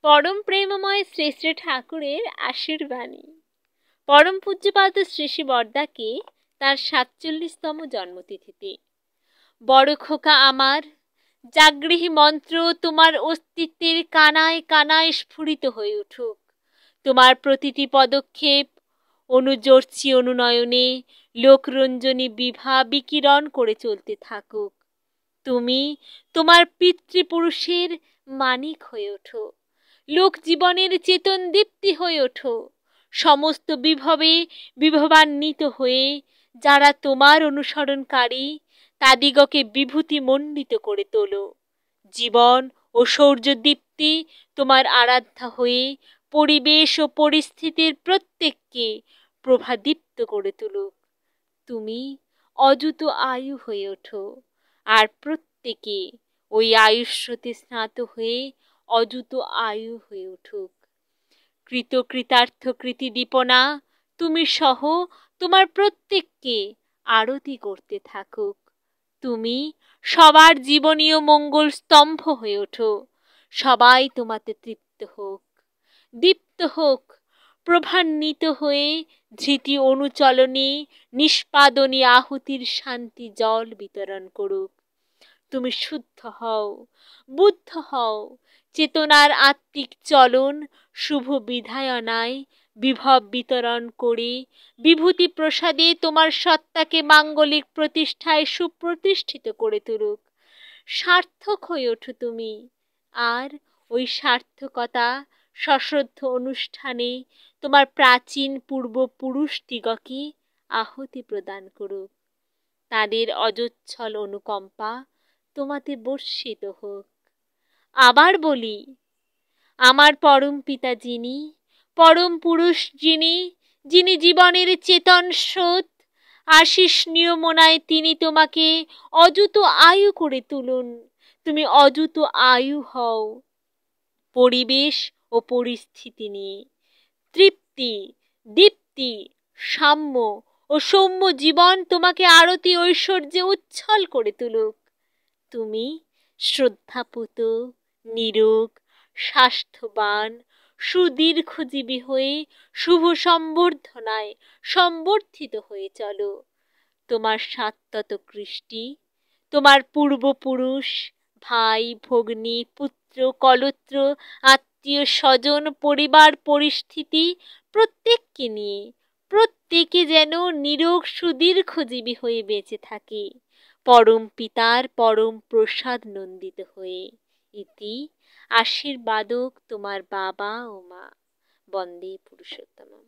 পরম প্রেমময় শ্রী শ্রী ঠাকুরের আশীর্বাণী। পরম পূজ্যপাদ শ্রী শ্রী বরদাকে তার ৪৭তম জন্মতিথিতে। বড় খোকা আমার, জাগৃহী মন্ত্র তোমার অস্তিত্বের কানায় কানায় স্ফুরিত হয়ে উঠুক। তোমার প্রতিটি পদক্ষেপ অনুজর্চি অনুনয়নে লোকরঞ্জনী বিভা বিকিরণ করে চলতে থাকুক। তুমি তোমার পিতৃপুরুষের মানিক হয়ে ওঠো, লোক জীবনের চেতন দীপ্তি হয়ে ওঠো। সমস্ত বিভবে বিভবান্বিত হয়ে যারা তোমার অনুসরণকারী, তাদিগকে বিভূতি মণ্ডিত করে তোলো। জীবন ও শৌর্য দীপ্তি তোমার আরাধ্যা হয়ে পরিবেশ ও পরিস্থিতির প্রত্যেককে প্রভাদীপ্ত করে তুলুক। তুমি অযুত আয়ু হয়ে ওঠো, আর প্রত্যেকে ওই আয়ুস্রোতে স্নাত হয়ে অযুত আয়ু হয়ে উঠুক। কৃতকৃতার্থ কৃতিদীপনা তুমি সহ তোমার প্রত্যেককে আরতি করতে থাকুক। তুমি সবার জীবনীয় মঙ্গল স্তম্ভ হয়ে ওঠো। সবাই তোমাতে তৃপ্ত হোক, দীপ্ত হোক, প্রভান্বিত হয়ে ধৃতি অনুচলনে নিষ্পাদনী আহুতির শান্তি জল বিতরণ করুক। তুমি শুদ্ধ হও, বুদ্ধ হও, চেতনার আত্মিক চলন শুভ বিধায়নায় বিভব বিতরণ করে বিভূতি প্রসাদে তোমার সত্তাকে মাঙ্গলিক প্রতিষ্ঠায় সুপ্রতিষ্ঠিত করে তুলুক। সার্থক হয়ে ওঠো তুমি, আর ওই সার্থকতা সশ্রদ্ধ অনুষ্ঠানে তোমার প্রাচীন পূর্বপুরুষদিগকে আহুতি প্রদান করুক। তাদের অজস্র অনুকম্পা তোমাতে বর্ষিত হোক। আবার বলি, আমার পরম পিতা যিনি, পরম পুরুষ যিনি, যিনি জীবনের চেতন স্রোত, আশিস নিয়মনায় তিনি তোমাকে অযুত আয়ু করে তুলুন। তুমি অযুত আয়ু হও। পরিবেশ ও পরিস্থিতি নিয়ে তৃপ্তি, দীপ্তি, সাম্য ও সৌম্য জীবন তোমাকে আরতি ঐশ্বর্যে উচ্ছল করে তুলুক। তুমি শ্রদ্ধাপুত, নিরোগ, স্বাস্থ্যবান, সুদীর্ঘজীবী হয়ে শুভ সম্বর্ধনায় সম্বর্ধিত হয়ে চলো। তোমার সাত্তত কৃষ্টি, তোমার পূর্বপুরুষ, ভাই ভগ্নী, পুত্র কলত্র, আত্মীয় স্বজন, পরিবার পরিস্থিতি প্রত্যেককে নিয়ে প্রত্যেকে যেন নিরোগ সুদীর্ঘজীবী হয়ে বেঁচে থাকে, পরম পিতার পরম প্রসাদ নন্দিত হয়ে। ইতি আশীর্বাদক তোমার বাবা ও মা। বন্দে পুরুষোত্তমম।